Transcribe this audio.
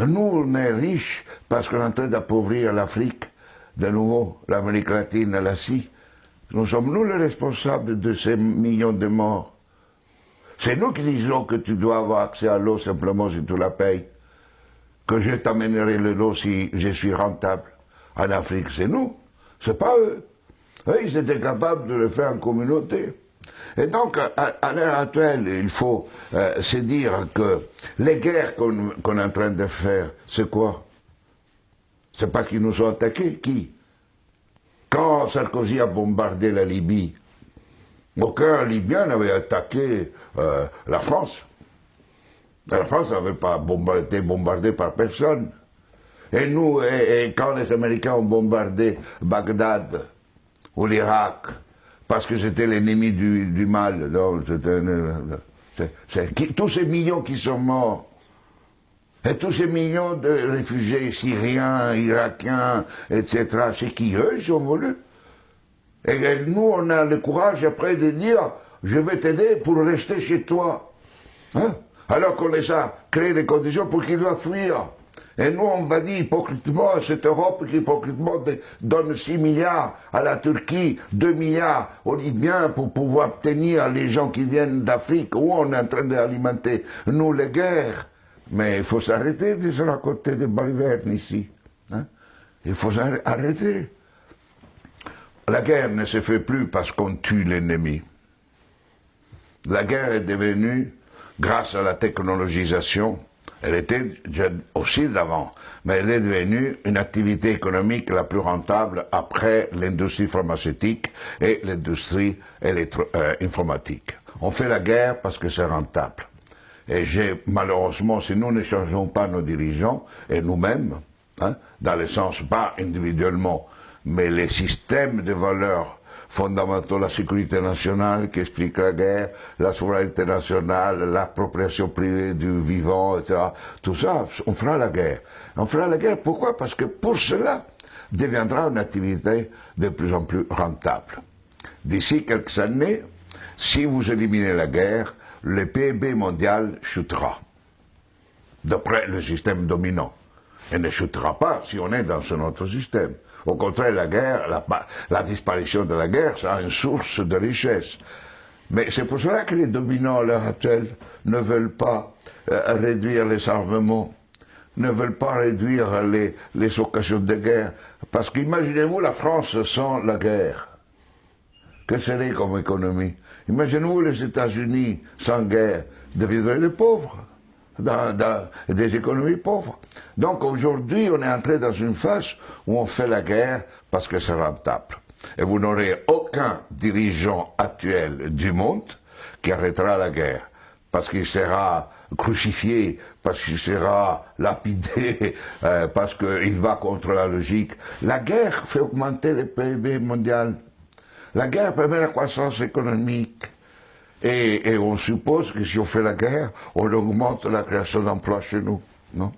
Nous, on est riches parce qu'on est en train d'appauvrir l'Afrique, de nouveau, l'Amérique latine, l'Asie. Nous sommes nous les responsables de ces millions de morts. C'est nous qui disons que tu dois avoir accès à l'eau simplement si tu la payes. Que je t'amènerai l'eau si je suis rentable. En Afrique, c'est nous, c'est pas eux. Eux, ils étaient capables de le faire en communauté. Et donc, à l'heure actuelle, il faut se dire que les guerres qu'on est en train de faire, c'est quoi? C'est parce qu'ils nous ont attaqués. Qui? Quand Sarkozy a bombardé la Libye, aucun Libyen n'avait attaqué la France. La France n'avait pas été bombardée par personne. Et nous, et quand les Américains ont bombardé Bagdad ou l'Irak, parce que c'était l'ennemi du mal, donc tous ces millions qui sont morts, et tous ces millions de réfugiés syriens, irakiens, etc., c'est qui eux, ils sont voulus. Et nous, on a le courage après de dire, je vais t'aider pour rester chez toi. Hein? Alors qu'on les a créé les conditions pour qu'ils doivent fuir. Et nous, on va dire hypocritement à cette Europe qui hypocritement donne 6 milliards à la Turquie, 2 milliards aux Libyens pour pouvoir tenir les gens qui viennent d'Afrique, où on est en train d'alimenter, nous, les guerres. Mais il faut s'arrêter de se raconter des balivernes ici. Hein? Il faut arrêter. La guerre ne se fait plus parce qu'on tue l'ennemi. La guerre est devenue, grâce à la technologisation, elle était aussi d'avant, mais elle est devenue une activité économique la plus rentable après l'industrie pharmaceutique et l'industrie informatique. On fait la guerre parce que c'est rentable. Et malheureusement, si nous ne changeons pas nos dirigeants, et nous-mêmes, hein, dans le sens pas individuellement, mais les systèmes de valeurs fondamentaux, la sécurité nationale qui explique la guerre, la souveraineté nationale, l'appropriation privée du vivant, etc. Tout ça, on fera la guerre. On fera la guerre, pourquoi? Parce que pour cela deviendra une activité de plus en plus rentable. D'ici quelques années, si vous éliminez la guerre, le PIB mondial chutera, d'après le système dominant. Elle ne chutera pas si on est dans un autre système. Au contraire, la guerre, la disparition de la guerre sera une source de richesse. Mais c'est pour cela que les dominants à l'heure actuelle ne veulent pas réduire les armements, ne veulent pas réduire les occasions de guerre. Parce qu'imaginez-vous la France sans la guerre. Que serait comme économie? Imaginez-vous les États-Unis sans guerre, deviendraient les pauvres. Dans des économies pauvres. Donc aujourd'hui, on est entré dans une phase où on fait la guerre parce que c'est rentable. Et vous n'aurez aucun dirigeant actuel du monde qui arrêtera la guerre, parce qu'il sera crucifié, parce qu'il sera lapidé, parce qu'il va contre la logique. La guerre fait augmenter le PIB mondial. La guerre permet la croissance économique. Et on suppose que si on fait la guerre, on augmente la création d'emplois chez nous, non?